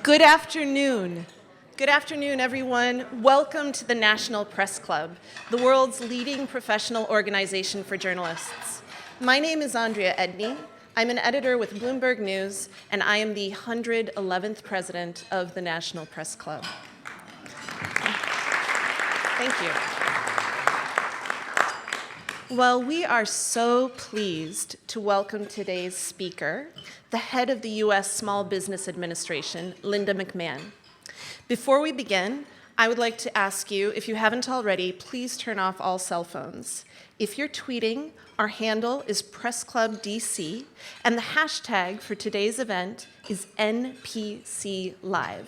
Good afternoon. Good afternoon, everyone. Welcome to the National Press Club, the world's leading professional organization for journalists. My name is Andrea Edney. I'm an editor with Bloomberg News, and I am the 111th president of the National Press Club. Thank you. Well, we are so pleased to welcome today's speaker, the head of the U.S. Small Business Administration, Linda McMahon. Before we begin, I would like to ask you, if you haven't already, please turn off all cell phones. If you're tweeting, our handle is PressClubDC, and the hashtag for today's event is NPCLive.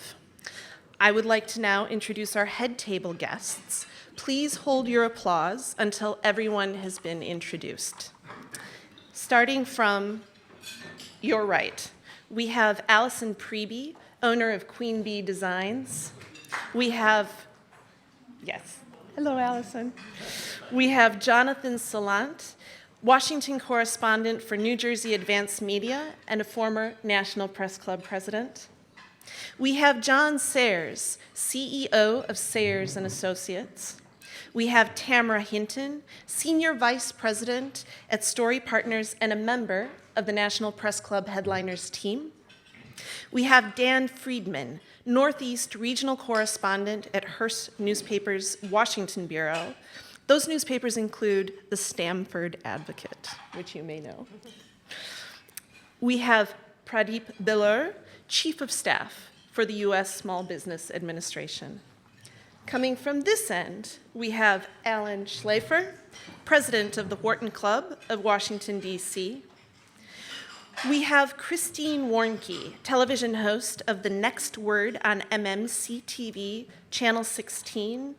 I would like to now introduce our head table guests. Please hold your applause until everyone has been introduced. Starting from your right, we have Allison Priebe, owner of Queen Bee Designs. We have, yes, hello, Allison. We have Jonathan Salant, Washington correspondent for New Jersey Advance Media and a former National Press Club president. We have John Sayers, CEO of Sayers and Associates. We have Tamara Hinton, Senior Vice President at Story Partners and a member of the National Press Club Headliners team. We have Dan Friedman, Northeast Regional Correspondent at Hearst Newspapers Washington Bureau. Those newspapers include the Stamford Advocate, which you may know. We have Pradeep Biller, Chief of Staff for the U.S. Small Business Administration. Coming from this end, we have Alan Schlafer, president of the Wharton Club of Washington, D.C. We have Christine Warnke, television host of The Next Word on MMC TV, Channel 16,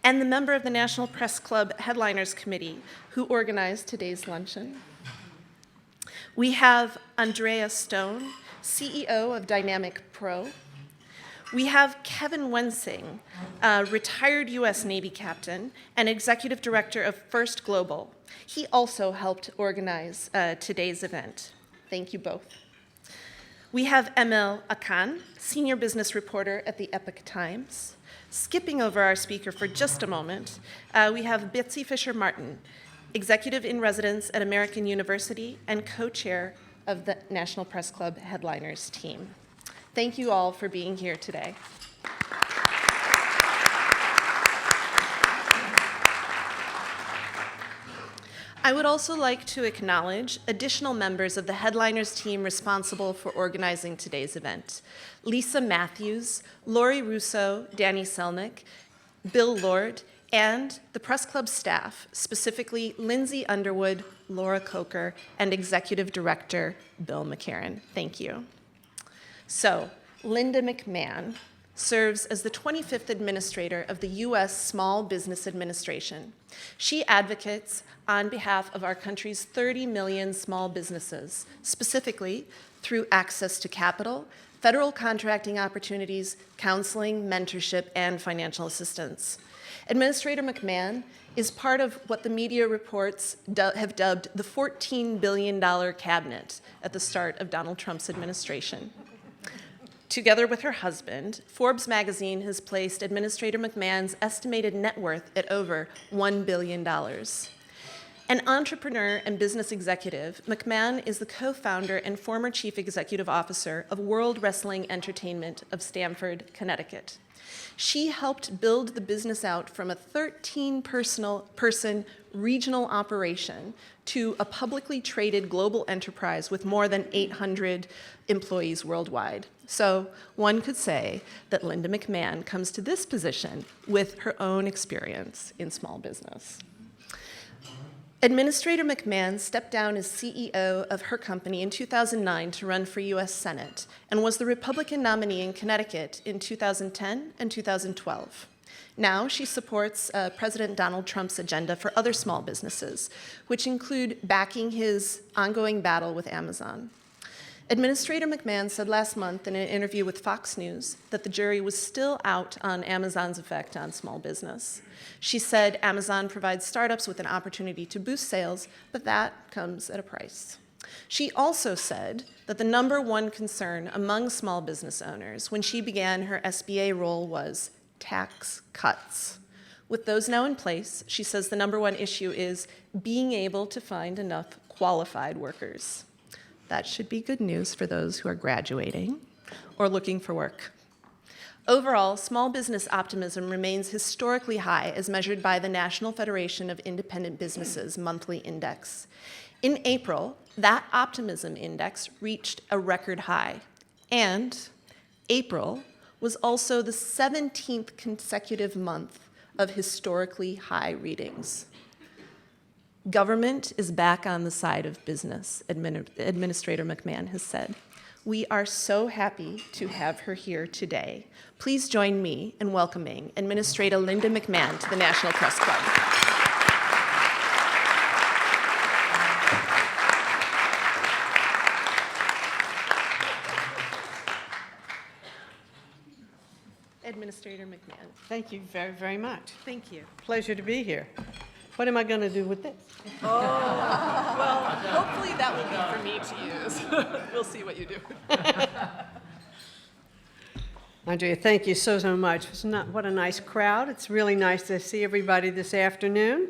and the member of the National Press Club Headliners Committee, who organized today's luncheon. We have Andrea Stone, CEO of Dynamic Pro. We have Kevin Wensing, a retired U.S. Navy captain and executive director of First Global. He also helped organize today's event. Thank you both. We have Emil Akan, senior business reporter at the Epoch Times. Skipping over our speaker for just a moment, we have Betsy Fisher-Martin, executive in residence at American University and co-chair of the National Press Club Headliners team. Thank you all for being here today. I would also like to acknowledge additional members of the Headliners team responsible for organizing today's event. Lisa Matthews, Lori Russo, Danny Selnick, Bill Lord, and the Press Club staff, specifically Lindsay Underwood, Laura Coker, and Executive Director Bill McCarran. Thank you. So, Linda McMahon serves as the 25th administrator of the U.S. Small Business Administration. She advocates on behalf of our country's 30 million small businesses, specifically through access to capital, federal contracting opportunities, counseling, mentorship, and financial assistance. Administrator McMahon is part of what the media reports have dubbed the $14 billion cabinet at the start of Donald Trump's administration. Together with her husband, Forbes magazine has placed Administrator McMahon's estimated net worth at over $1 billion. An entrepreneur and business executive, McMahon is the co-founder and former chief executive officer of World Wrestling Entertainment of Stamford, Connecticut. She helped build the business out from a 13-person regional operation to a publicly traded global enterprise with more than 800 employees worldwide. So one could say that Linda McMahon comes to this position with her own experience in small business. Administrator McMahon stepped down as CEO of her company in 2009 to run for U.S. Senate and was the Republican nominee in Connecticut in 2010 and 2012. Now she supports President Donald Trump's agenda for other small businesses, which include backing his ongoing battle with Amazon. Administrator McMahon said last month in an interview with Fox News that the jury was still out on Amazon's effect on small business. She said Amazon provides startups with an opportunity to boost sales, but that comes at a price. She also said that the #1 concern among small business owners when she began her SBA role was tax cuts. With those now in place, she says the #1 issue is being able to find enough qualified workers. That should be good news for those who are graduating or looking for work. Overall, small business optimism remains historically high as measured by the National Federation of Independent Businesses monthly index. In April, that optimism index reached a record high, and April was also the 17th consecutive month of historically high readings. Government is back on the side of business, Administrator McMahon has said. We are so happy to have her here today. Please join me in welcoming Administrator Linda McMahon to the National Press Club. Administrator McMahon. Thank you very, very much. Thank you. Pleasure to be here. What am I going to do with this? Well, hopefully that will be for me to use. We'll see what you do. Andrea, thank you so much. What a nice crowd. It's really nice to see everybody this afternoon.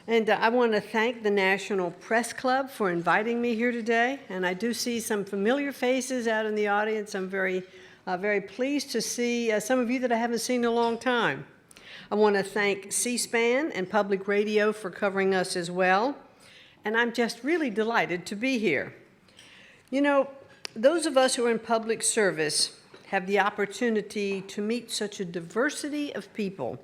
And I want to thank the National Press Club for inviting me here today. And I do see some familiar faces out in the audience. I'm very pleased to see some of you that I haven't seen in a long time. I want to thank C-SPAN and Public Radio for covering us as well. And I'm just really delighted to be here. You know, those of us who are in public service have the opportunity to meet such a diversity of people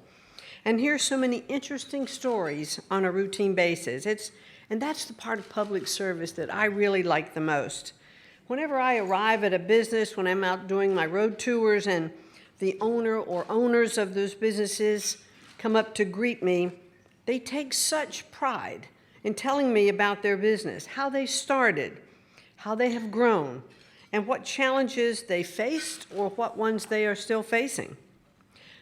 and hear so many interesting stories on a routine basis. And that's the part of public service that I really like the most. Whenever I arrive at a business, when I'm out doing my road tours and the owner or owners of those businesses come up to greet me, they take such pride in telling me about their business, how they started, how they have grown, and what challenges they faced or what ones they are still facing.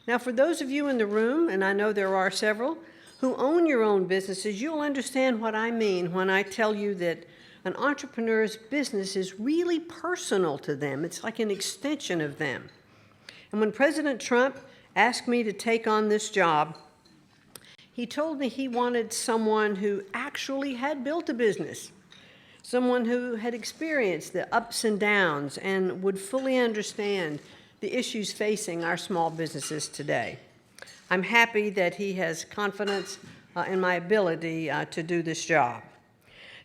Now, for those of you in the room, and I know there are several, who own your own businesses, you'll understand what I mean when I tell you that an entrepreneur's business is really personal to them. It's like an extension of them. And when President Trump asked me to take on this job, he told me he wanted someone who actually had built a business, someone who had experienced the ups and downs and would fully understand the issues facing our small businesses today. I'm happy that he has confidence in my ability to do this job.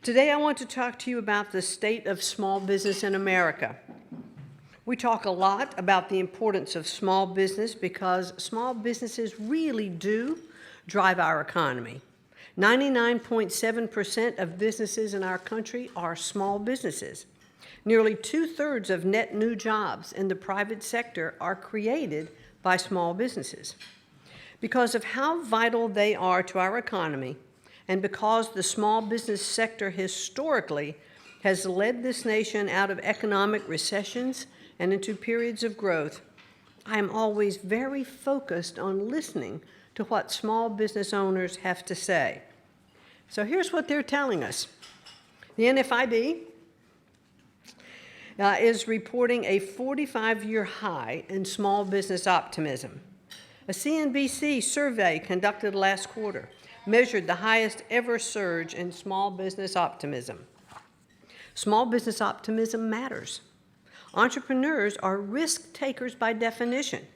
Today I want to talk to you about the state of small business in America. We talk a lot about the importance of small business because small businesses really do drive our economy. 99.7% of businesses in our country are small businesses. Nearly 2/3 of net new jobs in the private sector are created by small businesses. Because of how vital they are to our economy, and because the small business sector historically has led this nation out of economic recessions and into periods of growth, I am always very focused on listening to what small business owners have to say. So here's what they're telling us. The NFIB is reporting a 45-year high in small business optimism. A CNBC survey conducted last quarter measured the highest ever surge in small business optimism. Small business optimism matters. Entrepreneurs are risk takers by definition.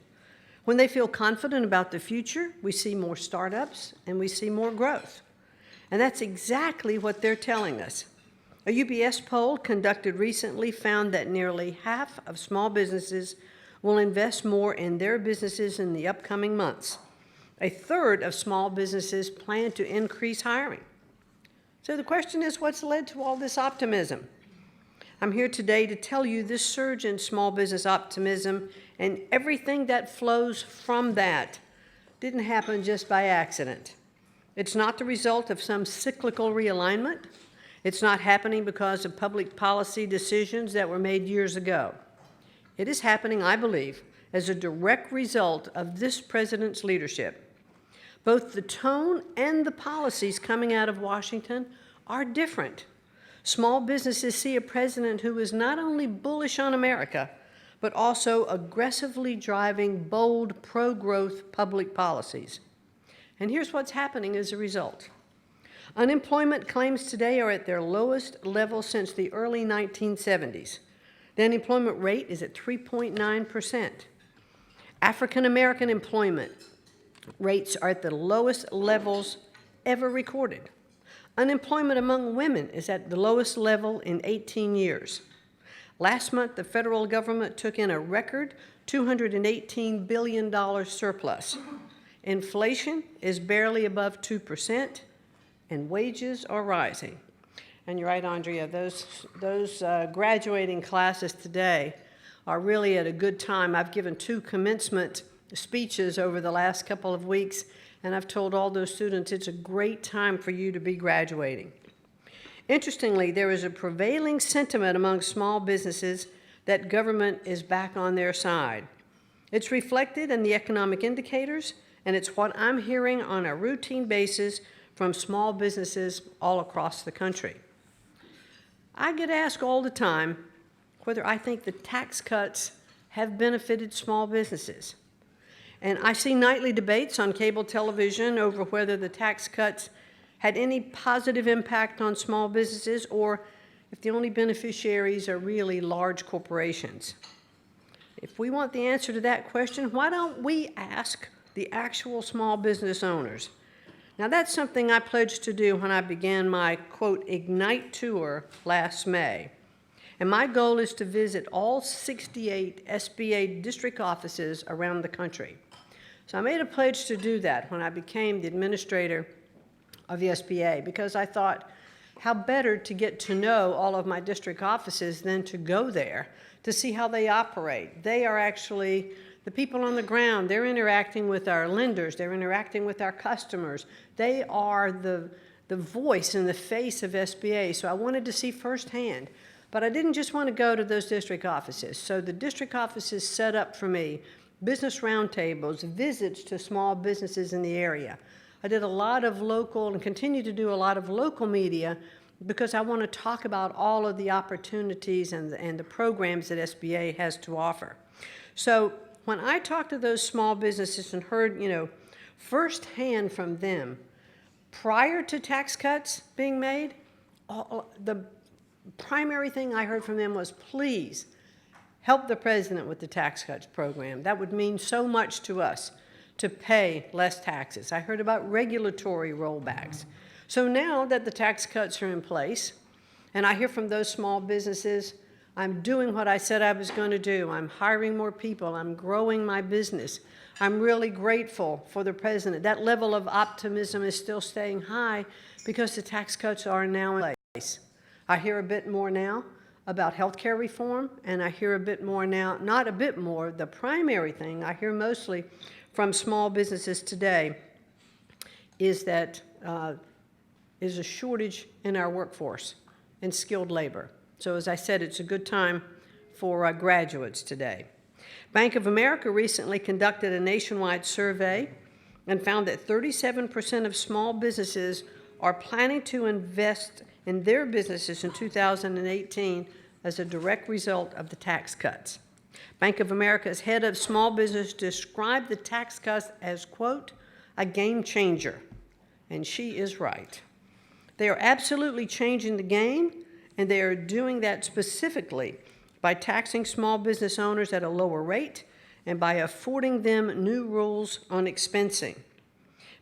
When they feel confident about the future, we see more startups and we see more growth. And that's exactly what they're telling us. A UBS poll conducted recently found that nearly half of small businesses will invest more in their businesses in the upcoming months. 1/3 of small businesses plan to increase hiring. So the question is, what's led to all this optimism? I'm here today to tell you this surge in small business optimism and everything that flows from that didn't happen just by accident. It's not the result of some cyclical realignment. It's not happening because of public policy decisions that were made years ago. It is happening, I believe, as a direct result of this president's leadership. Both the tone and the policies coming out of Washington are different. Small businesses see a president who is not only bullish on America, but also aggressively driving bold pro-growth public policies. And here's what's happening as a result. Unemployment claims today are at their lowest level since the early 1970s. The unemployment rate is at 3.9%. African American employment rates are at the lowest levels ever recorded. Unemployment among women is at the lowest level in 18 years. Last month, the federal government took in a record $218 billion surplus. Inflation is barely above 2%, and wages are rising. And you're right, Andrea, those graduating classes today are really at a good time. I've given 2 commencement speeches over the last couple of weeks, and I've told all those students it's a great time for you to be graduating. Interestingly, there is a prevailing sentiment among small businesses that government is back on their side. It's reflected in the economic indicators, and it's what I'm hearing on a routine basis from small businesses all across the country. I get asked all the time whether I think the tax cuts have benefited small businesses. And I see nightly debates on cable television over whether the tax cuts had any positive impact on small businesses or if the only beneficiaries are really large corporations. If we want the answer to that question, why don't we ask the actual small business owners? Now, that's something I pledged to do when I began my, quote, Ignite tour last May. And my goal is to visit all 68 SBA district offices around the country. So I made a pledge to do that when I became the administrator of the SBA, because I thought, how better to get to know all of my district offices than to go there to see how they operate. They are actually the people on the ground. They're interacting with our lenders. They're interacting with our customers. They are the voice and the face of SBA. So I wanted to see firsthand. But I didn't just want to go to those district offices. So the district offices set up for me business roundtables, visits to small businesses in the area. I did a lot of local and continue to do a lot of local media because I want to talk about all of the opportunities and the programs that SBA has to offer. So when I talked to those small businesses and heard, firsthand from them, prior to tax cuts being made, the primary thing I heard from them was, please help the president with the tax cuts program. That would mean so much to us to pay less taxes. I heard about regulatory rollbacks. So now that the tax cuts are in place, and I hear from those small businesses, I'm doing what I said I was going to do. I'm hiring more people. I'm growing my business. I'm really grateful for the president. That level of optimism is still staying high because the tax cuts are now in place. I hear a bit more now about healthcare reform, and I hear a bit more now, not a bit more, the primary thing I hear mostly from small businesses today is that is a shortage in our workforce in skilled labor. So as I said, it's a good time for graduates today. Bank of America recently conducted a nationwide survey and found that 37% of small businesses are planning to invest in their businesses in 2018 as a direct result of the tax cuts. Bank of America's head of small business described the tax cuts as, quote, a game changer, and she is right. They are absolutely changing the game, and they are doing that specifically by taxing small business owners at a lower rate and by affording them new rules on expensing.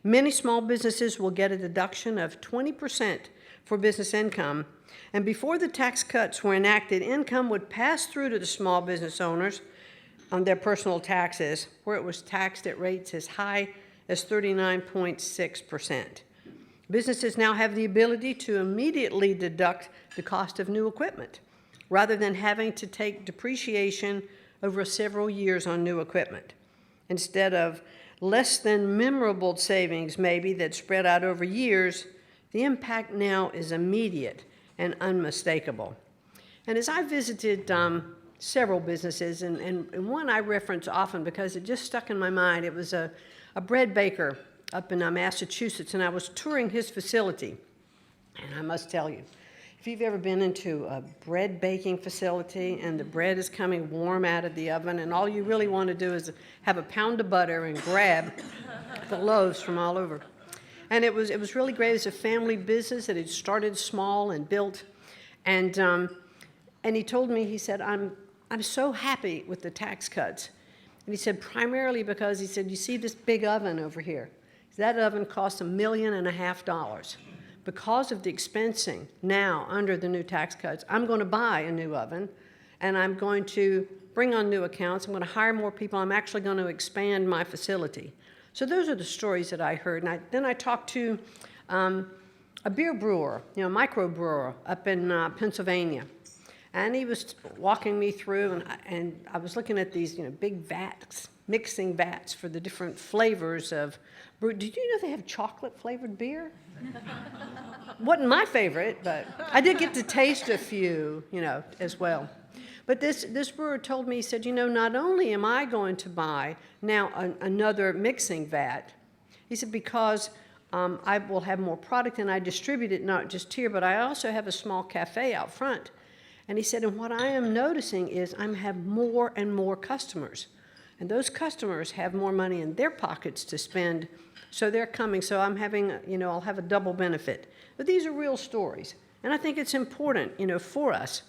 Many small businesses will get a deduction of 20% for business income, and before the tax cuts were enacted, income would pass through to the small business owners on their personal taxes, where it was taxed at rates as high as 39.6%. Businesses now have the ability to immediately deduct the cost of new equipment, rather than having to take depreciation over several years on new equipment. Instead of less than memorable savings, maybe, that spread out over years, the impact now is immediate and unmistakable. And as I visited several businesses, and one I reference often because it just stuck in my mind, it was a bread baker up in Massachusetts, and I was touring his facility. And I must tell you, if if you've ever been into a bread baking facility and the bread is coming warm out of the oven and all you really want to do is have a pound of butter and grab the loaves from all over. And it was really great. It was a family business that had started small and built. And he told me, he said, I'm so happy with the tax cuts. And he said, primarily because, he said, you see this big oven over here? That oven cost $1.5 million. Because of the expensing now under the new tax cuts, I'm going to buy a new oven, and I'm going to bring on new accounts. I'm going to hire more people. I'm actually going to expand my facility. So those are the stories that I heard. And then I talked to a beer brewer, micro brewer up in Pennsylvania. And he was walking me through, and I was looking at these big vats, mixing vats for the different flavors of brew. Did you know they have chocolate-flavored beer? Wasn't my favorite, but I did get to taste a few, as well. But this brewer told me, he said, not only am I going to buy now another mixing vat, he said, because I will have more product and I distribute it not just here, but I also have a small cafe out front. And he said, and what I am noticing is I have more and more customers. And those customers have more money in their pockets to spend, so they're coming. So I'm having, I'll have a double benefit. But these are real stories. And I think it's important, for us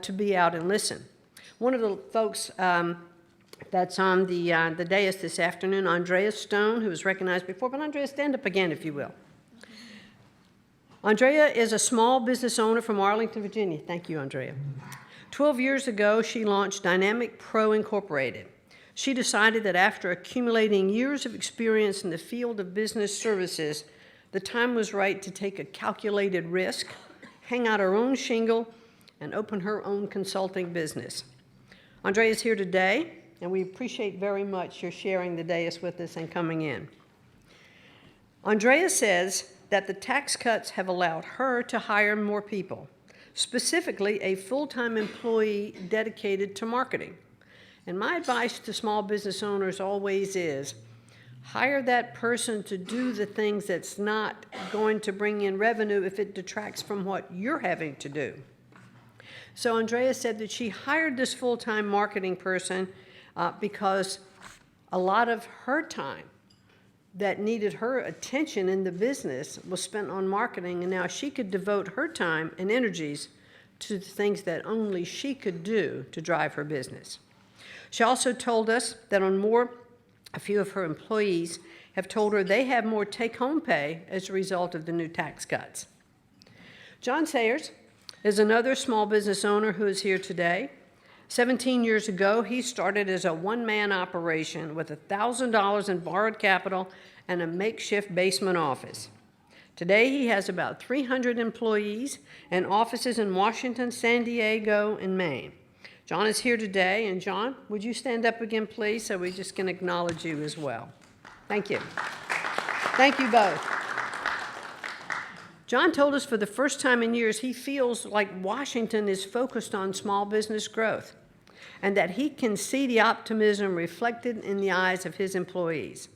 to be out and listen. One of the folks that's on the dais this afternoon, Andrea Stone, who was recognized before. But Andrea, stand up again, if you will. Andrea is a small business owner from Arlington, Virginia. Thank you, Andrea. 12 years ago, she launched Dynamic Pro Incorporated. She decided that after accumulating years of experience in the field of business services, the time was right to take a calculated risk, hang out her own shingle, and open her own consulting business. Andrea is here today, and we appreciate very much your sharing the dais with us and coming in. Andrea says that the tax cuts have allowed her to hire more people, specifically a full-time employee dedicated to marketing. And my advice to small business owners always is, hire that person to do the things that's not going to bring in revenue if it detracts from what you're having to do. So Andrea said that she hired this full-time marketing person because a lot of her time that needed her attention in the business was spent on marketing, and now she could devote her time and energies to the things that only she could do to drive her business. She also told us that a few of her employees have told her they have more take-home pay as a result of the new tax cuts. John Sayers is another small business owner who is here today. 17 years ago, he started as a one-man operation with $1,000 in borrowed capital and a makeshift basement office. Today, he has about 300 employees and offices in Washington, San Diego, and Maine. John is here today, and John, would you stand up again, please, so we just can acknowledge you as well. Thank you. Thank you both. John told us for the first time in years he feels like Washington is focused on small business growth and that he can see the optimism reflected in the eyes of his employees.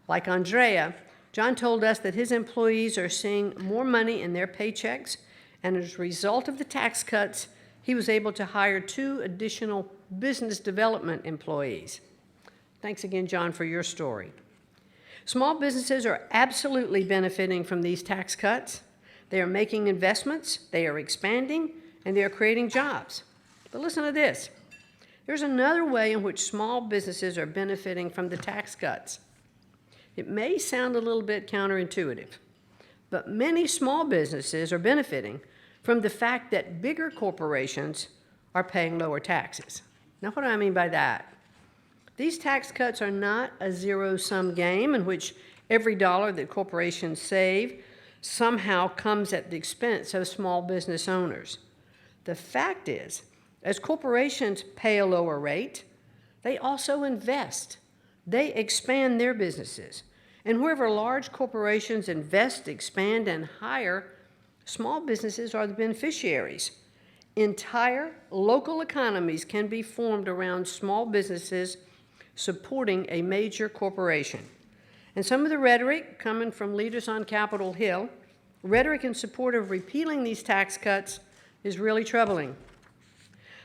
Like Andrea, John told us that his employees are seeing more money in their paychecks, and as a result of the tax cuts, he was able to hire 2 additional business development employees. Thanks again, John, for your story. Small businesses are absolutely benefiting from these tax cuts. They are making investments, they are expanding, and they are creating jobs. But listen to this. There's another way in which small businesses are benefiting from the tax cuts. It may sound a little bit counterintuitive, but many small businesses are benefiting from the fact that bigger corporations are paying lower taxes. Now, what do I mean by that? These tax cuts are not a zero-sum game in which every dollar that corporations save somehow comes at the expense of small business owners. The fact is, as corporations pay a lower rate, they also invest. They expand their businesses. And wherever large corporations invest, expand, and hire, small businesses are the beneficiaries. Entire local economies can be formed around small businesses supporting a major corporation. And some of the rhetoric coming from leaders on Capitol Hill Rhetoric in support of repealing these tax cuts is really troubling.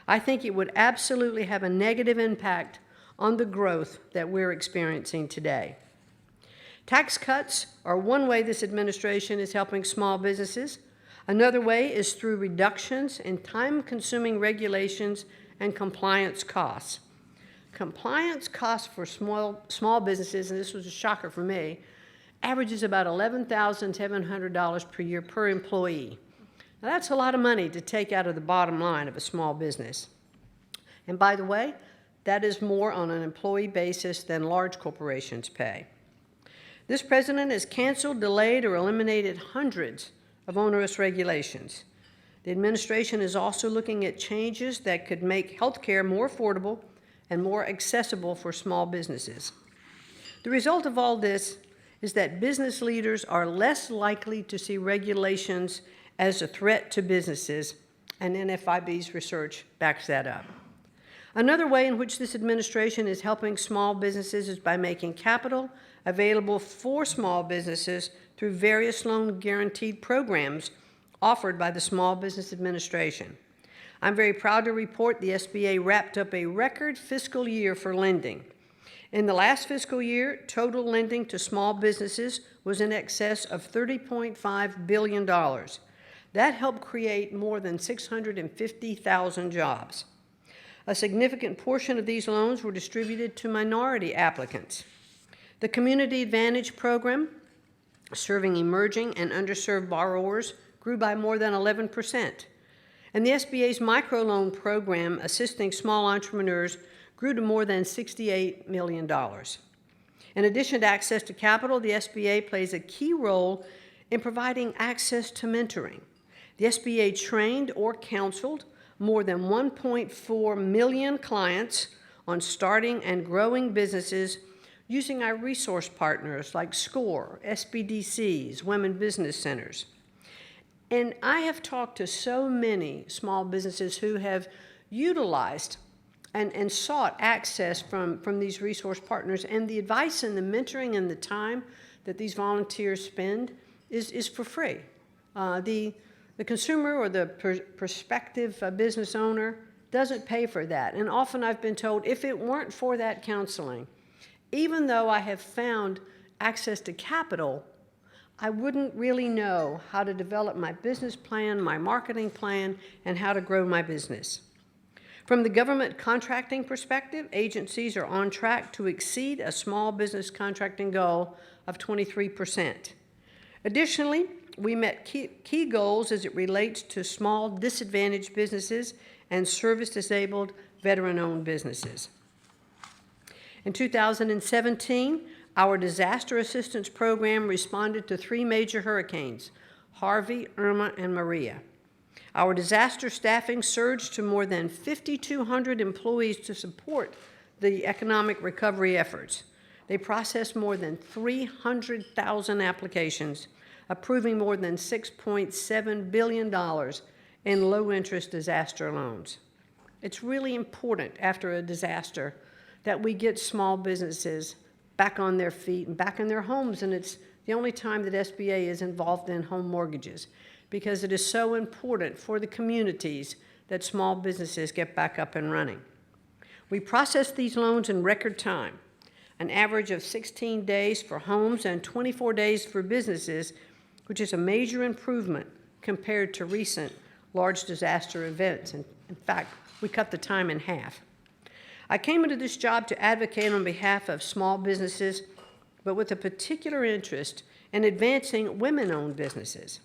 I think it would absolutely have a negative impact on the growth that we're experiencing today. Tax cuts are one way this administration is helping small businesses. Another way is through reductions in time-consuming regulations and compliance costs. Compliance costs for small businesses, and this was a shocker for me, averages about $11,700 per year per employee. Now, that's a lot of money to take out of the bottom line of a small business. And by the way, that is more on an employee basis than large corporations pay. This president has canceled, delayed, or eliminated hundreds of onerous regulations. The administration is also looking at changes that could make health care more affordable and more accessible for small businesses. The result of all this is that business leaders are less likely to see regulations as a threat to businesses, and NFIB's research backs that up. Another way in which this administration is helping small businesses is by making capital available for small businesses through various loan guaranteed programs offered by the Small Business Administration. I'm very proud to report the SBA wrapped up a record fiscal year for lending. In the last fiscal year, total lending to small businesses was in excess of $30.5 billion. That helped create more than 650,000 jobs. A significant portion of these loans were distributed to minority applicants. The Community Advantage Program, serving emerging and underserved borrowers, grew by more than 11%. And the SBA's microloan program, assisting small entrepreneurs, grew to more than $68 million. In addition to access to capital, the SBA plays a key role in providing access to mentoring. The SBA trained or counseled more than 1.4 million clients on starting and growing businesses using our resource partners like SCORE, SBDCs, Women Business Centers. And I have talked to so many small businesses who have utilized and sought access from these resource partners, and the advice and the mentoring and the time that these volunteers spend is for free. The consumer or the prospective business owner doesn't pay for that. And often I've been told, if it weren't for that counseling, even though I have found access to capital, I wouldn't really know how to develop my business plan, my marketing plan, and how to grow my business. From the government contracting perspective, agencies are on track to exceed a small business contracting goal of 23%. Additionally, we met key goals as it relates to small disadvantaged businesses and service-disabled veteran-owned businesses. In 2017, our disaster assistance program responded to 3 major hurricanes, Harvey, Irma, and Maria. Our disaster staffing surged to more than 5,200 employees to support the economic recovery efforts. They processed more than 300,000 applications, approving more than $6.7 billion in low-interest disaster loans. It's really important after a disaster that we get small businesses back on their feet and back in their homes, and it's the only time that SBA is involved in home mortgages, because it is so important for the communities that small businesses get back up and running. We process these loans in record time, an average of 16 days for homes and 24 days for businesses, which is a major improvement compared to recent large disaster events. And in fact, we cut the time in half. I came into this job to advocate on behalf of small businesses, but with a particular interest in advancing women-owned businesses.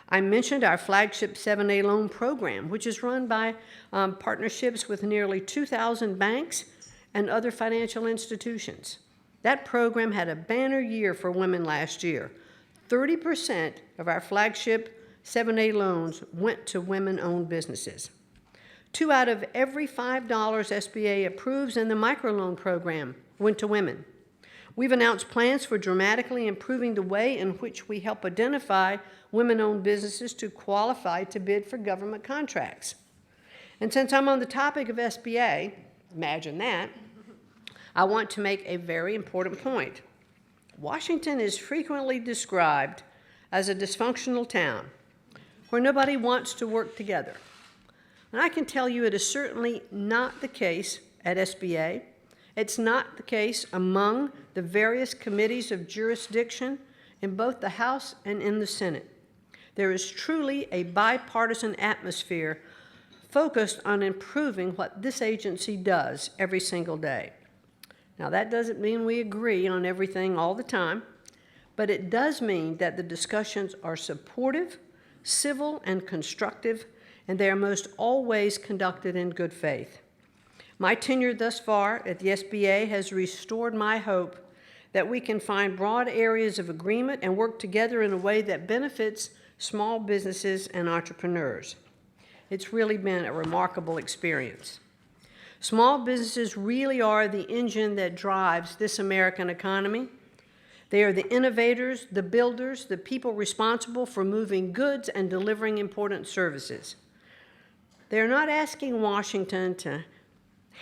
I mentioned our flagship 7A loan program, which is run by partnerships with nearly 2,000 banks and other financial institutions. That program had a banner year for women last year. 30% of our flagship 7A loans went to women-owned businesses. 2 out of every $5 SBA approves in the microloan program went to women. We've announced plans for dramatically improving the way in which we help identify women-owned businesses to qualify to bid for government contracts. And since I'm on the topic of SBA, imagine that, I want to make a very important point. Washington is frequently described as a dysfunctional town where nobody wants to work together. And I can tell you it is certainly not the case at SBA. It's not the case among the various committees of jurisdiction in both the House and in the Senate. There is truly a bipartisan atmosphere focused on improving what this agency does every single day. Now, that doesn't mean we agree on everything all the time, but it does mean that the discussions are supportive, civil, and constructive, and they are most always conducted in good faith. My tenure thus far at the SBA has restored my hope that we can find broad areas of agreement and work together in a way that benefits small businesses and entrepreneurs. It's really been a remarkable experience. Small businesses really are the engine that drives this American economy. They are the innovators, the builders, the people responsible for moving goods and delivering important services. They are not asking Washington to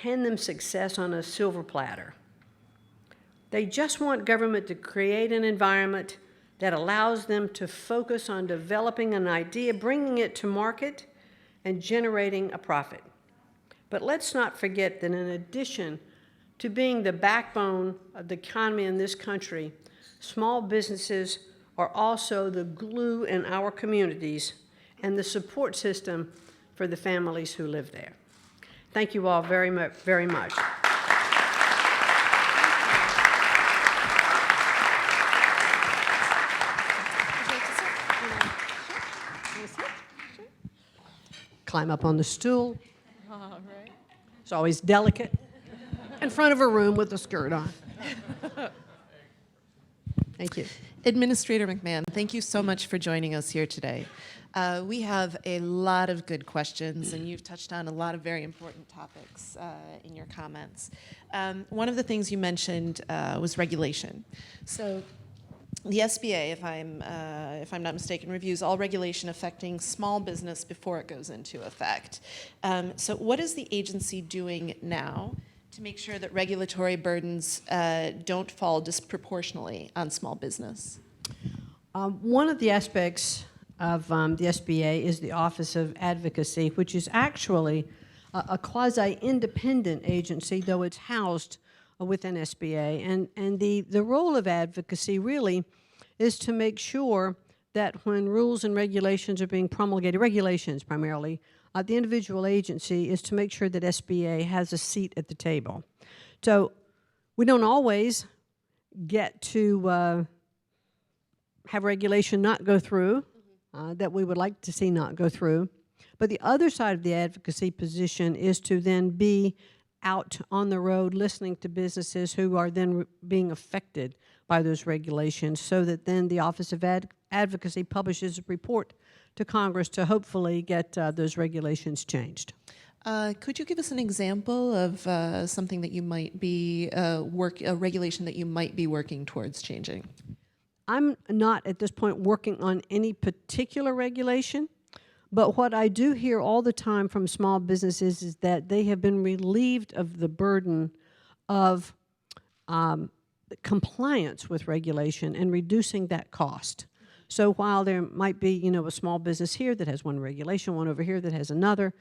hand them success on a silver platter. They just want government to create an environment that allows them to focus on developing an idea, bringing it to market, and generating a profit. But let's not forget that in addition to being the backbone of the economy in this country, small businesses are also the glue in our communities and the support system for the families who live there. Thank you all very much. Very much. Climb up on the stool. All right. It's always delicate. In front of a room with a skirt on. Thank you. Administrator McMahon, thank you so much for joining us here today. We have a lot of good questions, and you've touched on a lot of very important topics in your comments. One of the things you mentioned was regulation. So the SBA, if I'm not mistaken, reviews all regulation affecting small business before it goes into effect. So what is the agency doing now to make sure that regulatory burdens don't fall disproportionately on small business? One of the aspects of the SBA is the Office of Advocacy, which is actually a quasi-independent agency, though it's housed within SBA. And the role of advocacy really is to make sure that when rules and regulations are being promulgated, regulations primarily, the individual agency is to make sure that SBA has a seat at the table. So we don't always get to have regulation not go through, that we would like to see not go through. But the other side of the advocacy position is to then be out on the road listening to businesses who are then being affected by those regulations, so that then the Office of Advocacy publishes a report to Congress to hopefully get those regulations changed. Could you give us an example of something that you might be a regulation that you might be working towards changing? I'm not at this point working on any particular regulation, but what I do hear all the time from small businesses is that they have been relieved of the burden of compliance with regulation and reducing that cost. So while there might be, a small business here that has one regulation, one over here that has another,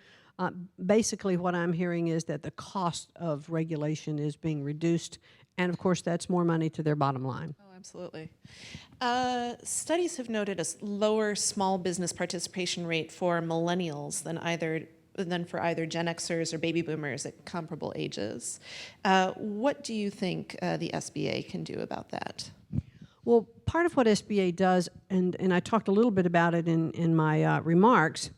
basically what I'm hearing is that the cost of regulation is being reduced, and of course that's more money to their bottom line. Oh, absolutely. Studies have noted a lower small business participation rate for millennials than for either Gen Xers or baby boomers at comparable ages. What do you think the SBA can do about that? Well, part of what SBA does, and I talked a little bit about it in my remarks,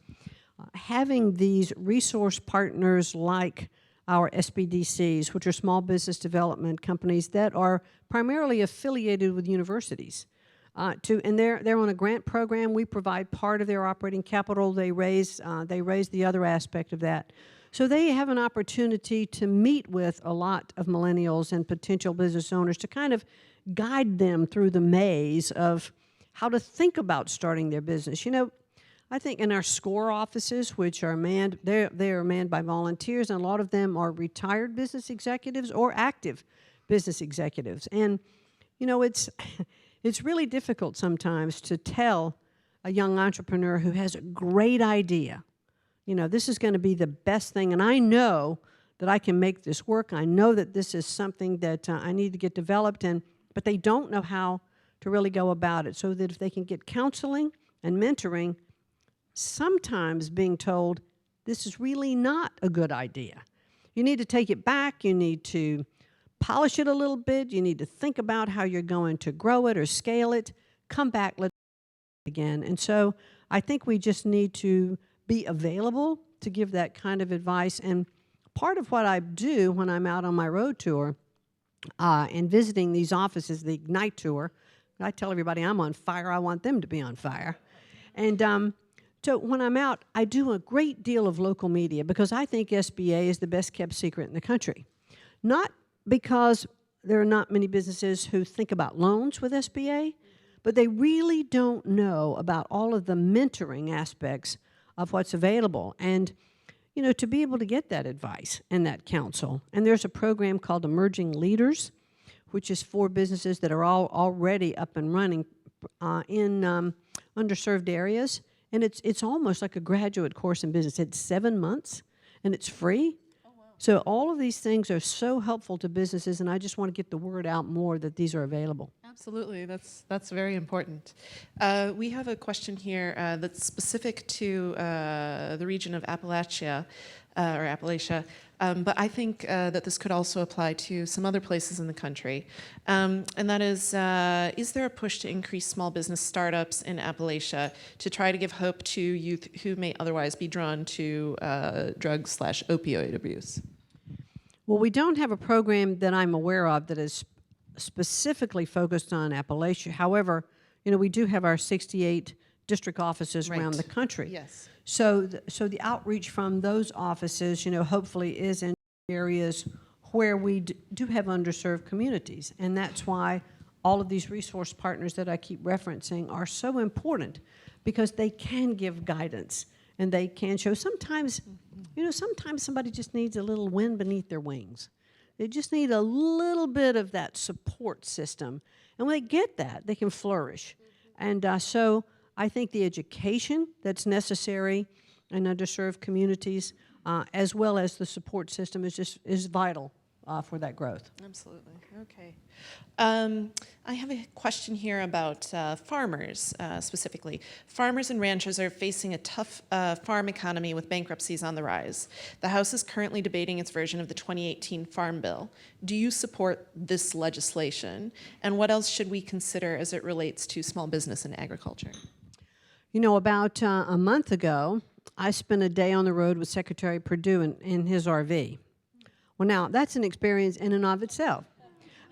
having these resource partners like our SBDCs, which are small business development companies that are primarily affiliated with universities. And they're on a grant program. We provide part of their operating capital. They raise the other aspect of that. So they have an opportunity to meet with a lot of millennials and potential business owners to kind of guide them through the maze of how to think about starting their business. I think in our SCORE offices, which are manned, they are manned by volunteers, and a lot of them are retired business executives or active business executives. And, it's it's really difficult sometimes to tell a young entrepreneur who has a great idea, this is going to be the best thing, and I know that I can make this work. I know that this is something that I need to get developed in, but they don't know how to really go about it. So that if they can get counseling and mentoring, sometimes being told, this is really not a good idea. You need to take it back. You need to polish it a little bit. You need to think about how you're going to grow it or scale it. Come back, let's do it again. And so I think we just need to be available to give that kind of advice. And part of what I do when I'm out on my road tour and visiting these offices, the Ignite tour, I tell everybody I'm on fire. I want them to be on fire. And so when I'm out, I do a great deal of local media because I think SBA is the best kept secret in the country. Not because there are not many businesses who think about loans with SBA, but they really don't know about all of the mentoring aspects of what's available. And, to be able to get that advice and that counsel. And there's a program called Emerging Leaders, which is for businesses that are already up and running in underserved areas. And it's almost like a graduate course in business. It's 7 months, and it's free. Oh, wow. So all of these things are so helpful to businesses, and I just want to get the word out more that these are available. Absolutely, that's very important. We have a question here that's specific to the region of Appalachia, but I think that this could also apply to some other places in the country. And that is there a push to increase small business startups in Appalachia to try to give hope to youth who may otherwise be drawn to drug/opioid abuse? Well, we don't have a program that I'm aware of that is specifically focused on Appalachia. However, we do have our 68 district offices around the country. Yes. So the outreach from those offices, hopefully is in areas where we do have underserved communities. And that's why all of these resource partners that I keep referencing are so important, because they can give guidance and they can show. Sometimes, sometimes somebody just needs a little wind beneath their wings. They just need a little bit of that support system. And when they get that, they can flourish. And so I think the education that's necessary in underserved communities, as well as the support system, is vital for that growth. Absolutely. Okay. I have a question here about farmers, specifically. Farmers and ranchers are facing a tough farm economy with bankruptcies on the rise. The House is currently debating its version of the 2018 Farm Bill. Do you support this legislation? And what else should we consider as it relates to small business and agriculture? About a month ago, I spent a day on the road with Secretary Perdue in his RV. Well, now, that's an experience in and of itself.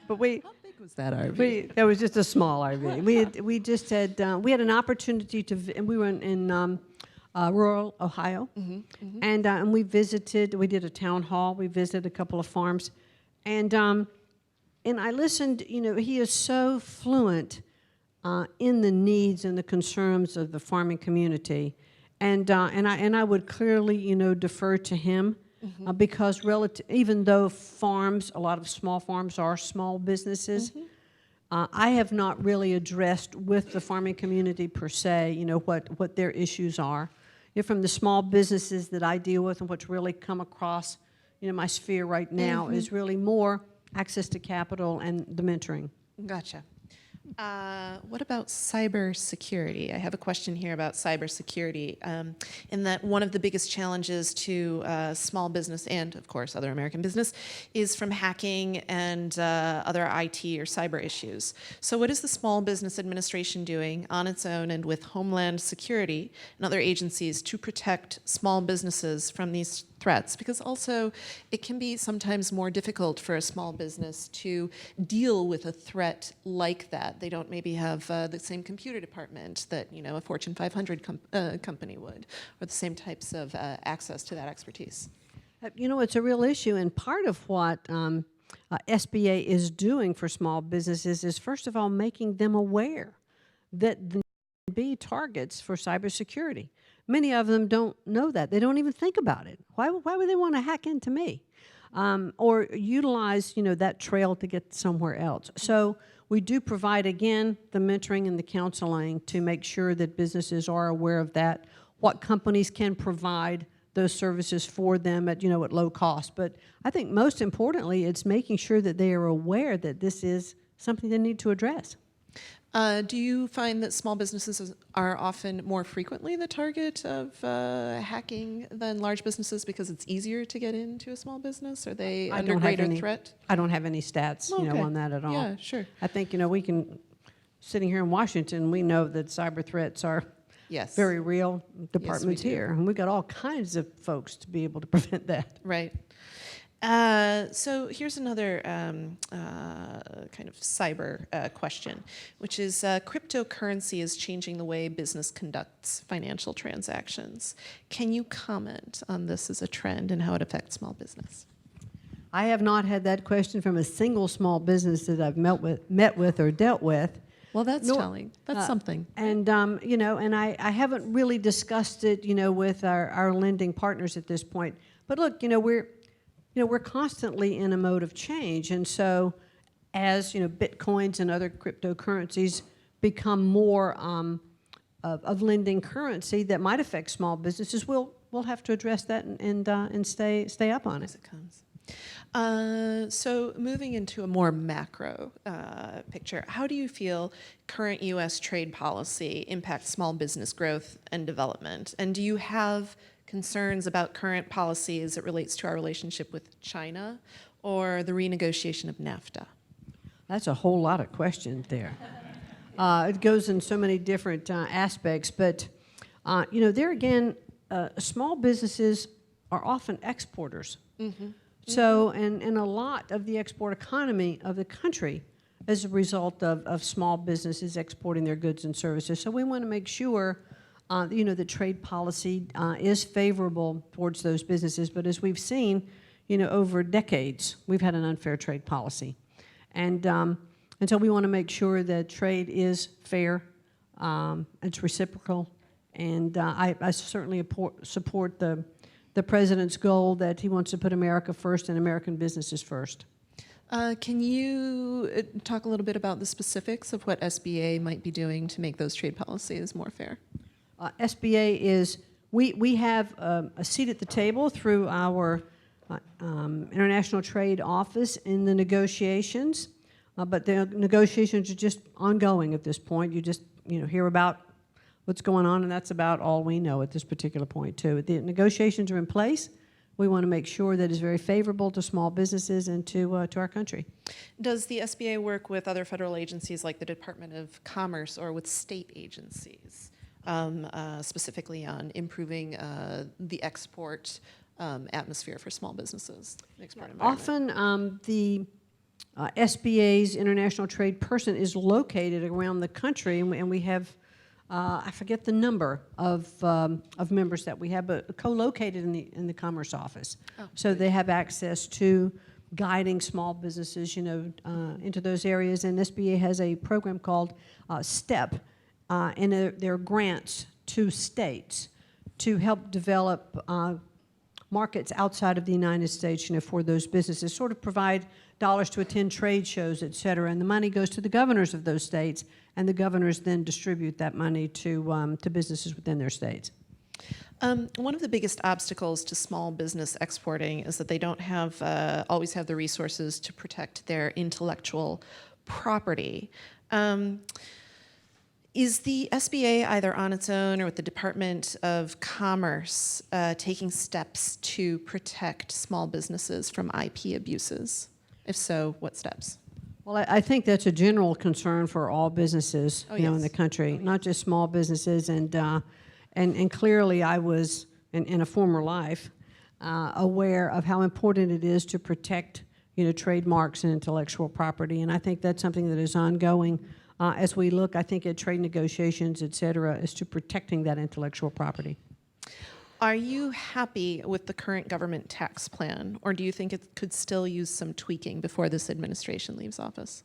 But How big was that RV? That was just a small RV. We had an opportunity and we were in rural Ohio, and we visited. We did a town hall. We visited a couple of farms, and I listened. He is so fluent in the needs and the concerns of the farming community, and I would clearly defer to him. Because even though a lot of small farms are small businesses, I have not really addressed with the farming community per se, what their issues are. From the small businesses that I deal with, and what's really come across, my sphere right now is really more access to capital and the mentoring. Gotcha. What about cybersecurity? I have a question here about cybersecurity, in that one of the biggest challenges to small business and, of course, other American business is from hacking and other IT or cyber issues. So what is the Small Business Administration doing on its own and with Homeland Security and other agencies to protect small businesses from these threats? Because also it can be sometimes more difficult for a small business to deal with a threat like that. They don't maybe have the same computer department that a Fortune 500 company would, or the same types of access to that expertise. It's a real issue, and part of what SBA is doing for small businesses is, first of all, making them aware that there can be targets for cybersecurity. Many of them don't know that. They don't even think about it. Why would they want to hack into me? Or utilize, that trail to get somewhere else. So We do provide, again, the mentoring and the counseling to make sure that businesses are aware of that, what companies can provide those services for them at, at low cost. But I think most importantly, it's making sure that they are aware that this is something they need to address. Do you find that small businesses are often more frequently the target of hacking than large businesses because it's easier to get into a small business? Are they under greater threat? I don't have any stats, Okay. on that at all. Yeah, sure. I think, we can, sitting here in Washington, we know that cyber threats are Yes. very real departments do. here. And we've got all kinds of folks to be able to prevent that. Right. So here's another kind of cyber question, which is cryptocurrency is changing the way business conducts financial transactions. Can you comment on this as a trend and how it affects small business? I have not had that question from a single small business that I've met with or dealt with. Well, that's telling. That's something. And, and I haven't really discussed it, with our lending partners at this point. But look, we're constantly in a mode of change. And so as, Bitcoins and other cryptocurrencies become more of lending currency that might affect small businesses, we'll have to address that and stay up on it. As it comes. So moving into a more macro picture, how do you feel current U.S. trade policy impacts small business growth and development? And do you have concerns about current policy as it relates to our relationship with China or the renegotiation of NAFTA? That's a whole lot of questions there. It goes in so many different aspects, but there again, small businesses are often exporters. Mm-hmm. So, and a lot of the export economy of the country is a result of small businesses exporting their goods and services. So we want to make sure, that trade policy is favorable towards those businesses. But as we've seen, over decades, we've had an unfair trade policy. And so we want to make sure that trade is fair, it's reciprocal, and I certainly support the president's goal that he wants to put America first and American businesses first. Can you talk a little bit about the specifics of what SBA might be doing to make those trade policies more fair? SBA is, we have a seat at the table through our International Trade Office in the negotiations, but the negotiations are just ongoing at this point. You just hear about what's going on, and that's about all we know at this particular point, too. The negotiations are in place. We want to make sure that it's very favorable to small businesses and to our country. Does the SBA work with other federal agencies like the Department of Commerce or with state agencies, specifically on improving the export atmosphere for small businesses, export environment? Often the SBA's international trade person is located around the country, and we have I forget the number of members that we have, but co-located in the Commerce Office. Oh, so great. They have access to guiding small businesses, into those areas. And SBA has a program called STEP, and there are grants to states to help develop markets outside of the United States, for those businesses, sort of provide dollars to attend trade shows, et cetera. And the money goes to the governors of those states, and the governors then distribute that money to businesses within their states. One of the biggest obstacles to small business exporting is that they don't always have the resources to protect their intellectual property. Is the SBA either on its own or with the Department of Commerce taking steps to protect small businesses from IP abuses? If so, what steps? Well, I think that's a general concern for all businesses, yes. in the country, not just small businesses. And clearly, I was in a former life aware of how important it is to protect, trademarks and intellectual property. And I think that's something that is ongoing as we look, I think, at trade negotiations, et cetera, as to protecting that intellectual property. Are you happy with the current government tax plan, or do you think it could still use some tweaking before this administration leaves office?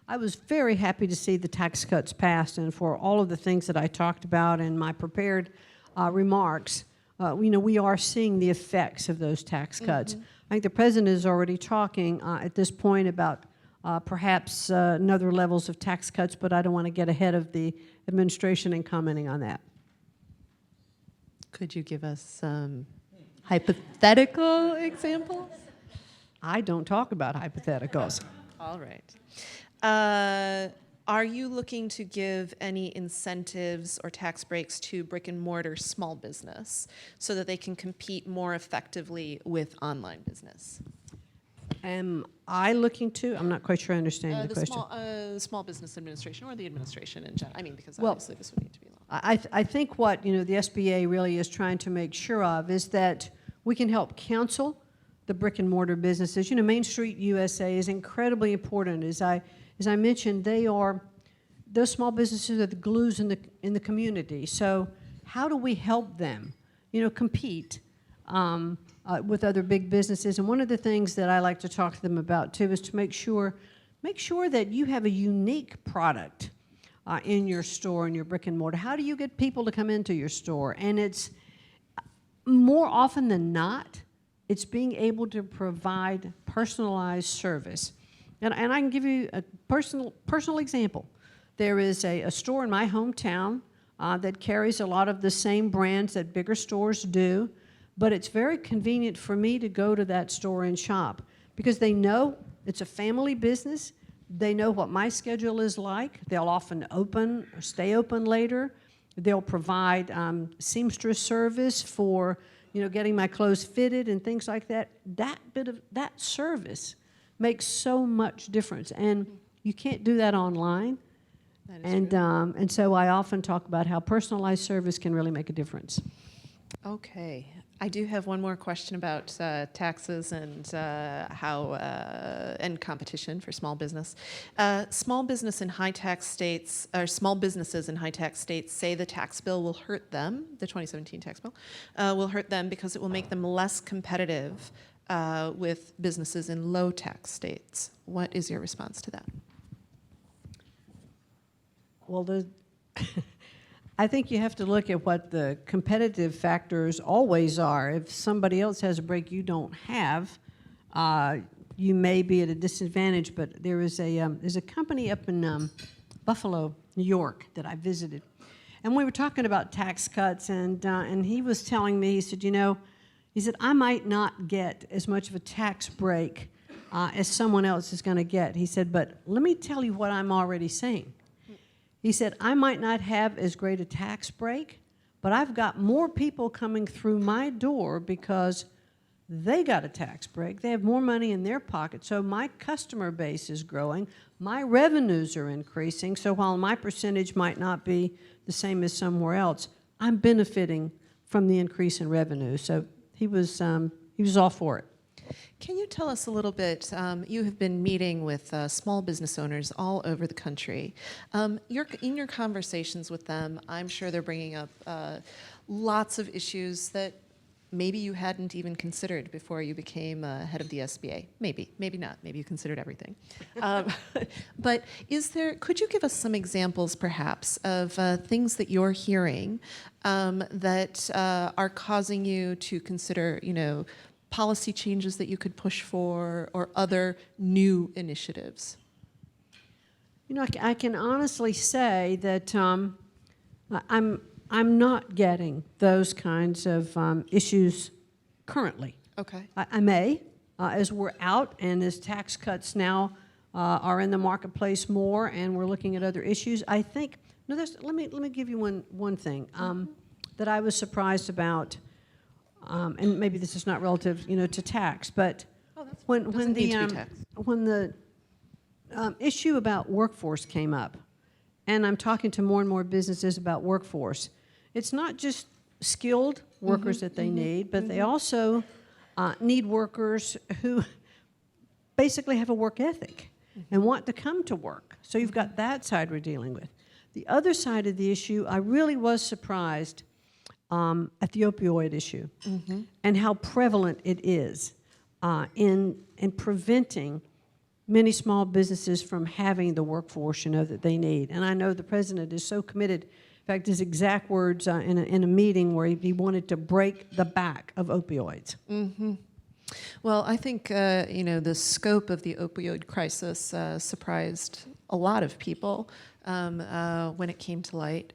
I was very happy to see the tax cuts passed, and for all of the things that I talked about in my prepared remarks, we are seeing the effects of those tax cuts. Mm-hmm. I think the president is already talking at this point about perhaps another levels of tax cuts, but I don't want to get ahead of the administration in commenting on that. Could you give us some hypothetical examples? I don't talk about hypotheticals. All right. Are you looking to give any incentives or tax breaks to brick and mortar small business so that they can compete more effectively with online business? Am I looking to? I'm not quite sure I understand the question. Small business administration or the administration in general. I mean, because Well, obviously this would need to be long. I think what the SBA really is trying to make sure of is that we can help counsel the brick and mortar businesses. Main Street USA is incredibly important. As I mentioned, those small businesses are the glues in the community. So how do we help them, compete with other big businesses? And one of the things that I like to talk to them about too is to make sure that you have a unique product in your store, in your brick and mortar. How do you get people to come into your store? And it's more often than not, it's being able to provide personalized service. And I can give you a personal example. There is a store in my hometown that carries a lot of the same brands that bigger stores do, but it's very convenient for me to go to that store and shop because they know it's a family business. They know what my schedule is like. They'll often open or stay open later. They'll provide seamstress service for getting my clothes fitted and things like that. That service makes so much difference, and you can't do that online. That is true. And so I often talk about how personalized service can really make a difference. Okay. I do have one more question about taxes and and competition for small business. Small businesses in high tax states say the tax bill will hurt them, the 2017 tax bill, will hurt them because it will make them less competitive with businesses in low tax states. What is your response to that? Well, I think you have to look at what the competitive factors always are. If somebody else has a break you don't have, you may be at a disadvantage. But there's a company up in Buffalo, New York, that I visited, and we were talking about tax cuts, and he was telling me, he said, I might not get as much of a tax break as someone else is going to get. He said, but let me tell you what I'm already seeing. He said, I might not have as great a tax break, but I've got more people coming through my door because they got a tax break. They have more money in their pocket. So my customer base is growing. My revenues are increasing. So while my percentage might not be the same as somewhere else, I'm benefiting from the increase in revenue. So he was all for it. Can you tell us a little bit, you have been meeting with small business owners all over the country. In your conversations with them, I'm sure they're bringing up lots of issues that maybe you hadn't even considered before you became head of the SBA. Maybe not. Maybe you considered everything. But could you give us some examples, perhaps, of things that you're hearing that are causing you to consider, policy changes that you could push for or other new initiatives? I can honestly say that I'm not getting those kinds of issues currently. Okay. I may, as we're out and as tax cuts now are in the marketplace more, and we're looking at other issues. I think let me give you one thing that I was surprised about. And maybe this is not relative, to tax, but when the issue about workforce came up, and I'm talking to more and more businesses about workforce, it's not just skilled workers that they need, but they also need workers who basically have a work ethic and want to come to work. So you've got that side we're dealing with. The other side of the issue, I really was surprised at the opioid issue and how prevalent it is in preventing many small businesses from having the workforce that they need. And I know the president is so committed. In fact, his exact words in a meeting where he wanted to break the back of opioids. Well, I think, the scope of the opioid crisis surprised a lot of people when it came to light.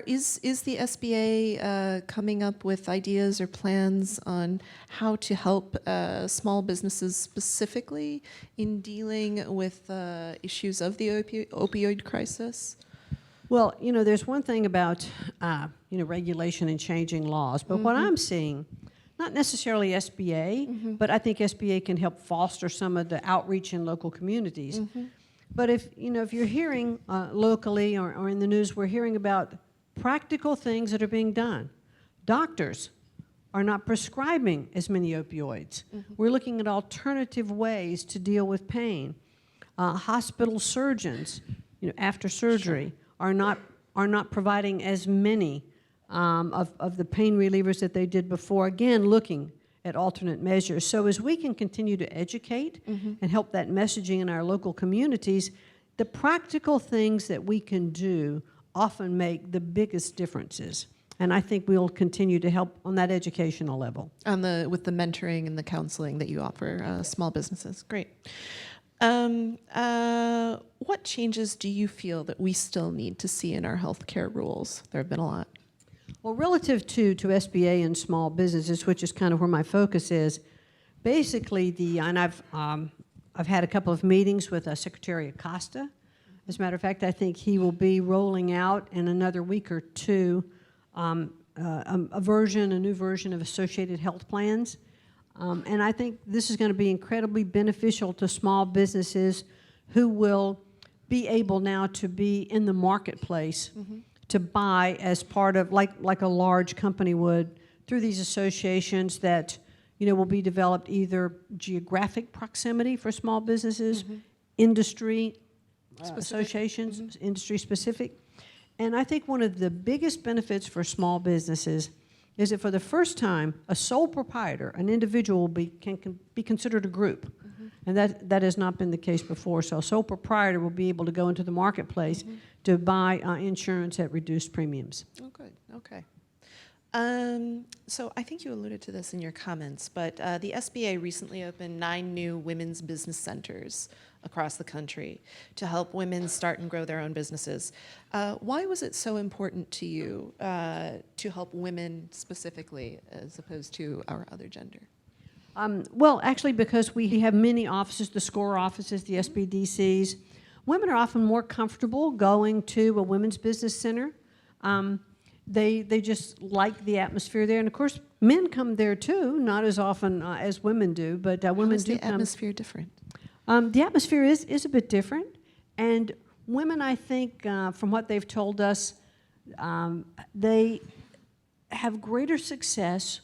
Is the SBA coming up with ideas or plans on how to help small businesses specifically in dealing with issues of the opioid crisis? Well, there's one thing about, regulation and changing laws, but what I'm seeing, not necessarily SBA, but I think SBA can help foster some of the outreach in local communities. But if you're hearing locally or in the news, we're hearing about practical things that are being done. Doctors are not prescribing as many opioids. We're looking at alternative ways to deal with pain. Hospital surgeons, after surgery, are not providing as many of the pain relievers that they did before. Again, looking at alternate measures. So as we can continue to educate and help that messaging in our local communities, the practical things that we can do often make the biggest differences. And I think we'll continue to help on that educational level. With the mentoring and the counseling that you offer small businesses. Great. What changes do you feel that we still need to see in our healthcare rules? There have been a lot. Well, relative to SBA and small businesses, which is kind of where my focus is, basically and I've had a couple of meetings with Secretary Acosta. As a matter of fact, I think he will be rolling out in another week or two a new version of associated health plans. And I think this is going to be incredibly beneficial to small businesses who will be able now to be in the marketplace to buy as part of, like a large company would, through these associations that will be developed either geographic proximity for small businesses, industry associations, industry specific. And I think one of the biggest benefits for small businesses is that for the first time, a sole proprietor, an individual, can be considered a group. And that has not been the case before. So a sole proprietor will be able to go into the marketplace to buy insurance at reduced premiums. Oh, good. Okay. So I think you alluded to this in your comments, but the SBA recently opened 9 new women's business centers across the country to help women start and grow their own businesses. Why was it so important to you to help women specifically as opposed to our other gender? Well, actually, because we have many offices, the SCORE offices, the SBDCs. Women are often more comfortable going to a women's business center. They just like the atmosphere there. And, of course, men come there, too, not as often as women do, but women do come. How is the atmosphere different? The atmosphere is a bit different. And women, I think, from what they've told us, they have greater success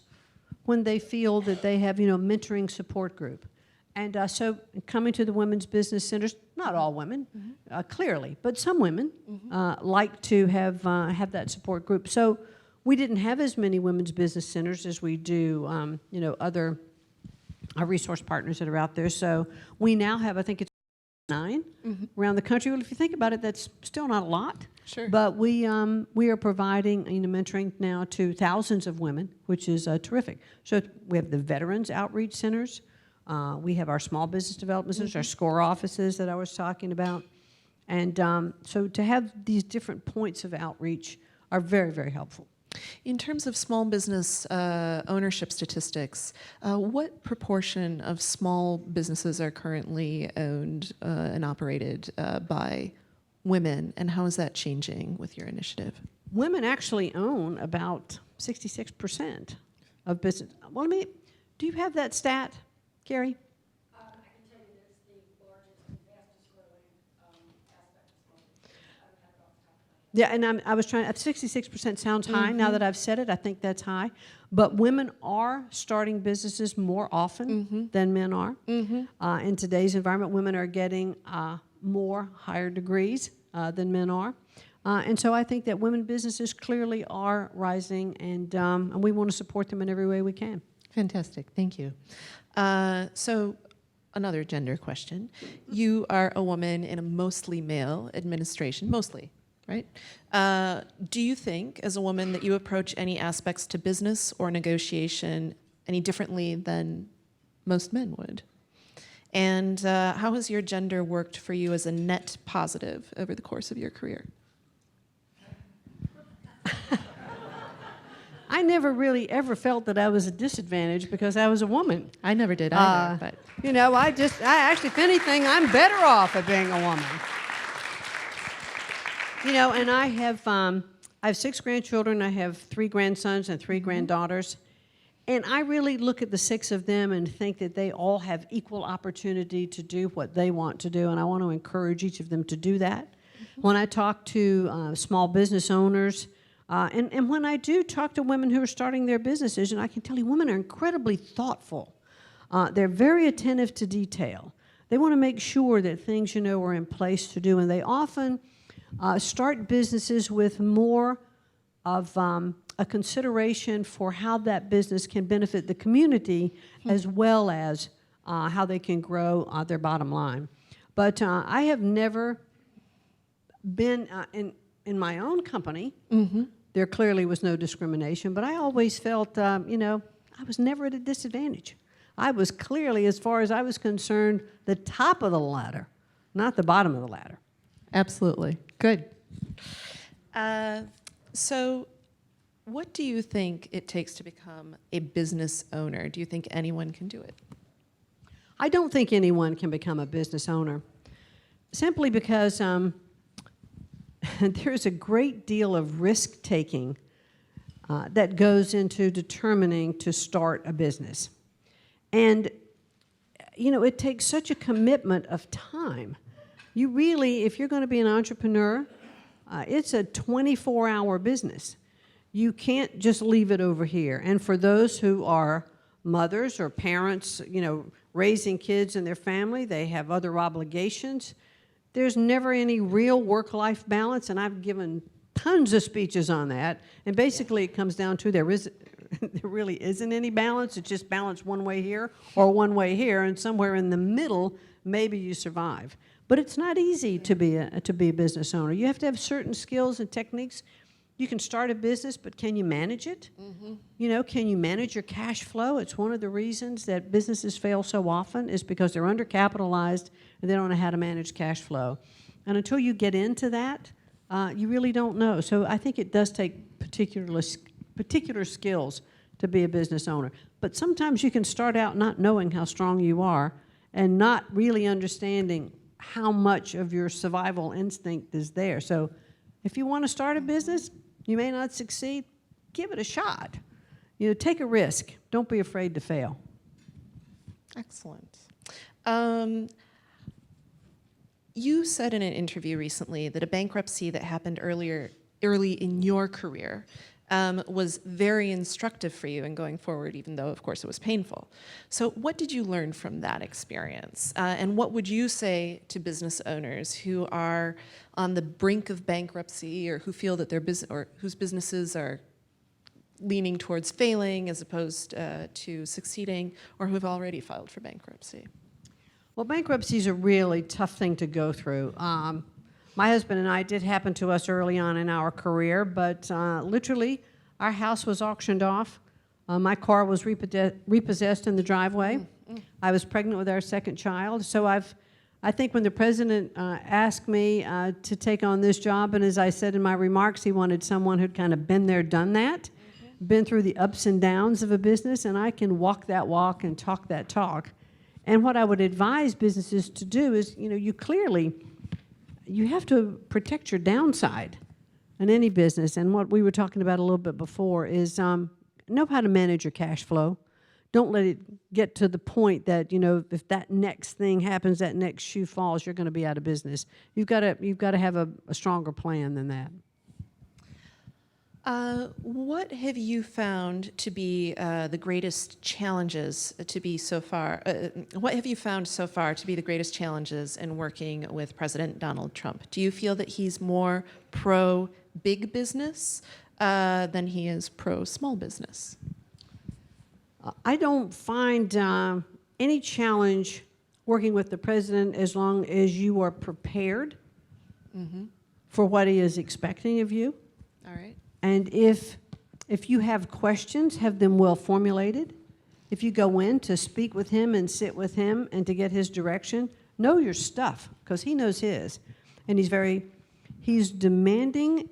when they feel that they have, mentoring support group. And so coming to the women's business centers, not all women, clearly, but some women like to have that support group. So we didn't have as many women's business centers as we do, other resource partners that are out there. So we now have, I think it's 9 around the country. Well, if you think about it, that's still not a lot. Sure. But we are providing mentoring now to thousands of women, which is terrific. So we have the Veterans Outreach Centers. We have our Small Business Development Centers, our SCORE offices that I was talking about. And so to have these different points of outreach are very, very helpful. In terms of small business ownership statistics, what proportion of small businesses are currently owned and operated by women, and how is that changing with your initiative? Women actually own about 66% of business. Well, do you have that stat, Gary? I can tell you that it's the largest and fastest growing aspect of small business. I don't have it off the top of my head. Yeah, and I was trying, 66% sounds high. Now that I've said it, I think that's high. But women are starting businesses more often than men are. In today's environment, women are getting more higher degrees than men are. And so I think that women businesses clearly are rising, and we want to support them in every way we can. Fantastic, thank you. So another gender question. You are a woman in a mostly male administration, mostly, right? Do you think, as a woman, that you approach any aspects to business or negotiation any differently than most men would? And how has your gender worked for you as a net positive over the course of your career? I never really ever felt that I was a disadvantage because I was a woman. I never did either, but You know, I actually, if anything, I'm better off at being a woman. You know, and I have 6 grandchildren. I have 3 grandsons and 3 granddaughters. And I really look at the 6 of them and think that they all have equal opportunity to do what they want to do, and I want to encourage each of them to do that. When I talk to small business owners, and when I do talk to women who are starting their businesses, and I can tell you women are incredibly thoughtful. They're very attentive to detail. They want to make sure that things, you know, are in place to do, and they often start businesses with more of a consideration for how that business can benefit the community as well as how they can grow their bottom line. But I have never been in my own company. There clearly was no discrimination, but I always felt, you know, I was never at a disadvantage. I was clearly, as far as I was concerned, the top of the ladder, not the bottom of the ladder. absolutely. Good. So what do you think it takes to become a business owner? Do you think anyone can do it? I don't think anyone can become a business owner, simply because there's a great deal of risk-taking that goes into determining to start a business. And, you know, it takes such a commitment of time. You really, if you're going to be an entrepreneur, it's a 24-hour business. You can't just leave it over here. And for those who are mothers or parents, you know, raising kids in their family, they have other obligations. There's never any real work-life balance, and I've given tons of speeches on that. And basically, it comes down to there really isn't any balance. It's just balance one way here or one way here, and somewhere in the middle, maybe you survive. But it's not easy to be a business owner. You have to have certain skills and techniques. You can start a business, but can you manage it? You know, can you manage your cash flow? It's one of the reasons that businesses fail so often is because they're undercapitalized and they don't know how to manage cash flow. And until you get into that, you really don't know. So I think it does take particular skills to be a business owner. But sometimes you can start out not knowing how strong you are and not really understanding how much of your survival instinct is there. So if you want to start a business, you may not succeed, give it a shot. You know, take a risk. Don't be afraid to fail. Excellent. You said in an interview recently that a bankruptcy that happened early in your career was very instructive for you in going forward, even though, of course, it was painful. So what did you learn from that experience? And what would you say to business owners who are on the brink of bankruptcy or who feel that their whose businesses are leaning towards failing as opposed to succeeding, or who have already filed for bankruptcy? Well, bankruptcy is a really tough thing to go through. My husband and I, did happen to us early on in our career, but literally our house was auctioned off. My car was repossessed in the driveway. I was pregnant with our second child. So I think when the president asked me to take on this job, and as I said in my remarks, he wanted someone who'd kind of been there, done that, been through the ups and downs of a business, and I can walk that walk and talk that talk. And what I would advise businesses to do is, you know, you have to protect your downside in any business. And what we were talking about a little bit before is know how to manage your cash flow. Don't let it get to the point that, you know, if that next thing happens, that next shoe falls, you're going to be out of business. You've got to have a stronger plan than that. What have you found to be the greatest challenges to be so far? What have you found so far to be the greatest challenges in working with President Donald Trump? Do you feel that he's more pro-big business than he is pro-small business? I don't find any challenge working with the president as long as you are prepared for what he is expecting of you. All right. And if you have questions, have them well formulated. If you go in to speak with him and sit with him and to get his direction, know your stuff, because he knows his. And he's demanding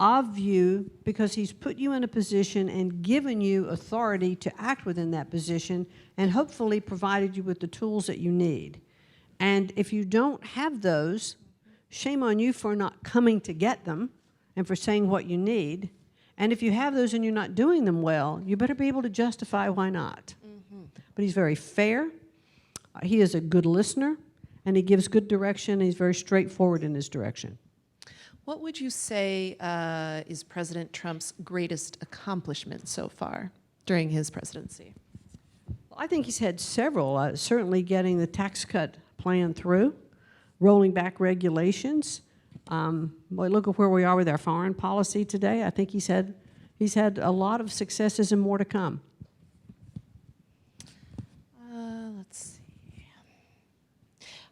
of you because he's put you in a position and given you authority to act within that position and hopefully provided you with the tools that you need. And if you don't have those, shame on you for not coming to get them and for saying what you need. And if you have those and you're not doing them well, you better be able to justify why not. Mm-hmm. But he's very fair. He is a good listener, and he gives good direction, and he's very straightforward in his direction. What would you say is President Trump's greatest accomplishment so far during his presidency? Well, I think he's had several. Certainly getting the tax cut plan through, rolling back regulations. Boy, look at where we are with our foreign policy today. I think he's had a lot of successes and more to come. Let's see.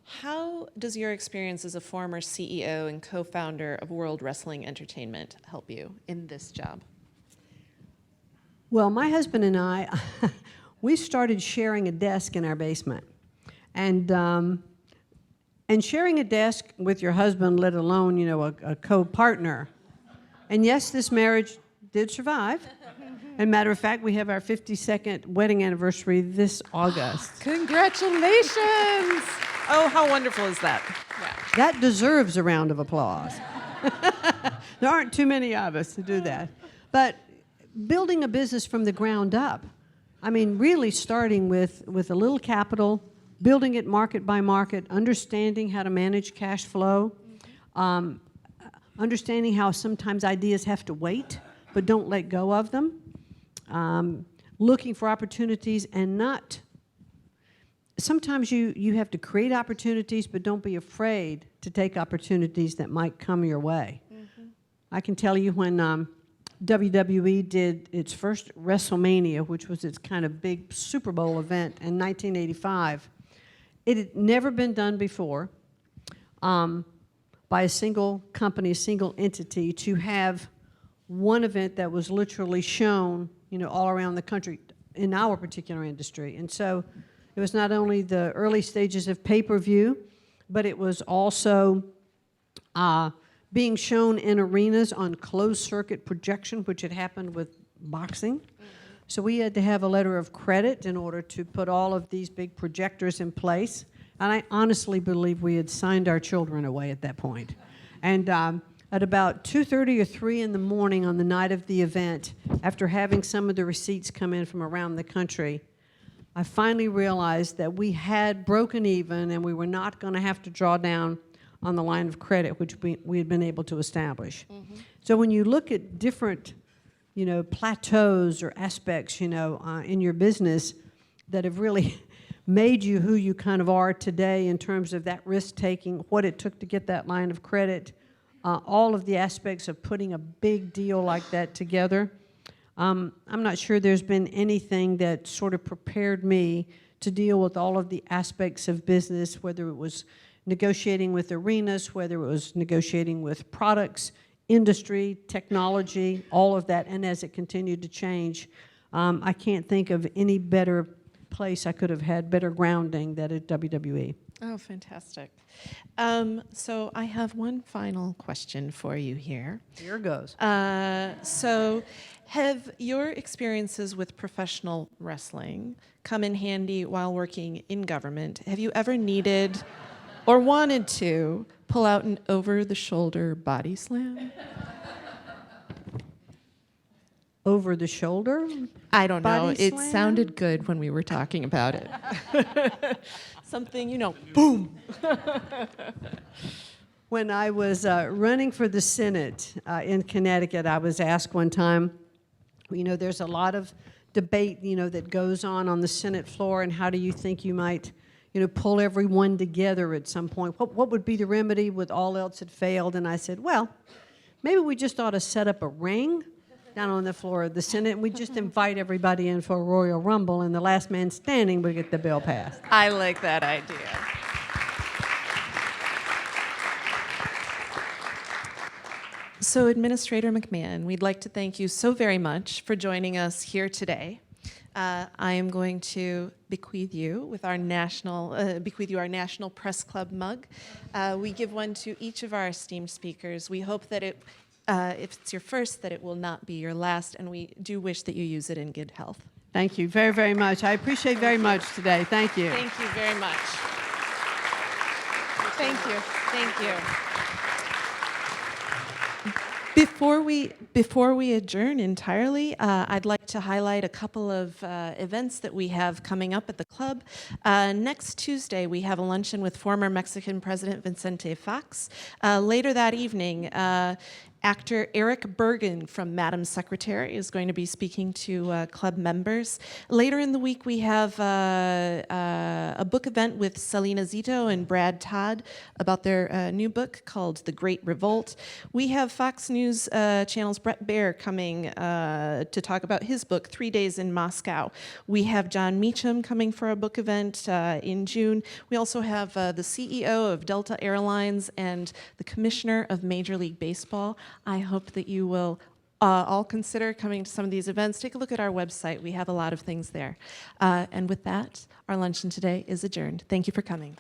How does your experience as a former CEO and co-founder of World Wrestling Entertainment help you in this job? Well, my husband and I, we started sharing a desk in our basement. And sharing a desk with your husband, let alone, a co-partner. And yes, this marriage did survive. And matter of fact, we have our 52nd wedding anniversary this August. Congratulations! Oh, how wonderful is that? Yeah. That deserves a round of applause. There aren't too many of us to do that. But building a business from the ground up, I mean, really starting with a little capital, building it market by market, understanding how to manage cash flow, understanding how sometimes ideas have to wait, but don't let go of them, looking for opportunities and not. Sometimes you have to create opportunities, but don't be afraid to take opportunities that might come your way. Mm-hmm. I can tell you when WWE did its first WrestleMania, which was its kind of big Super Bowl event in 1985, it had never been done before by a single company, a single entity, to have one event that was literally shown, all around the country in our particular industry. And so it was not only the early stages of pay-per-view, but it was also being shown in arenas on closed-circuit projection, which had happened with boxing. Mm-hmm. So we had to have a letter of credit in order to put all of these big projectors in place. And I honestly believe we had signed our children away at that point. And at about 2:30 or 3 in the morning on the night of the event, after having some of the receipts come in from around the country, I finally realized that we had broken even and we were not going to have to draw down on the line of credit, which we had been able to establish. Mm-hmm. So when you look at different, plateaus or aspects, in your business that have really made you who you kind of are today in terms of that risk-taking, what it took to get that line of credit, all of the aspects of putting a big deal like that together, I'm not sure there's been anything that sort of prepared me to deal with all of the aspects of business, whether it was negotiating with arenas, whether it was negotiating with products, industry, technology, all of that, and as it continued to change, I can't think of any better place I could have had better grounding than at WWE. Oh, fantastic. So I have one final question for you here. Here goes. So have your experiences with professional wrestling come in handy while working in government? Have you ever needed or wanted to pull out an over-the-shoulder body slam? Over the shoulder? I don't know. Body It slam? sounded good when we were talking about it. Something, boom. When I was running for the Senate in Connecticut, I was asked one time, there's a lot of debate, that goes on the Senate floor, and how do you think you might, pull everyone together at some point? What would be the remedy with all else had failed? And I said, well, maybe we just ought to set up a ring down on the floor of the Senate, and we just invite everybody in for a Royal Rumble, and the last man standing would get the bill passed. I like that idea. So, Administrator McMahon, we'd like to thank you so very much for joining us here today. I am going to bequeath you our National Press Club mug. We give one to each of our esteemed speakers. We hope that if it's your first, that it will not be your last, and we do wish that you use it in good health. Thank you very, very much. I appreciate very much today. Thank you. Thank you very much. Thank you. Thank you. Before we adjourn entirely, I'd like to highlight a couple of events that we have coming up at the club. Next Tuesday, we have a luncheon with former Mexican President Vicente Fox. Later that evening, actor Eric Bergen from Madam Secretary is going to be speaking to club members. Later in the week, we have a book event with Selena Zito and Brad Todd about their new book called The Great Revolt. We have Fox News Channel's Brett Baer coming to talk about his book, 3 Days in Moscow. We have John Meacham coming for a book event in June. We also have the CEO of Delta Airlines and the Commissioner of Major League Baseball. I hope that you will all consider coming to some of these events. Take a look at our website. We have a lot of things there. And with that, our luncheon today is adjourned. Thank you for coming.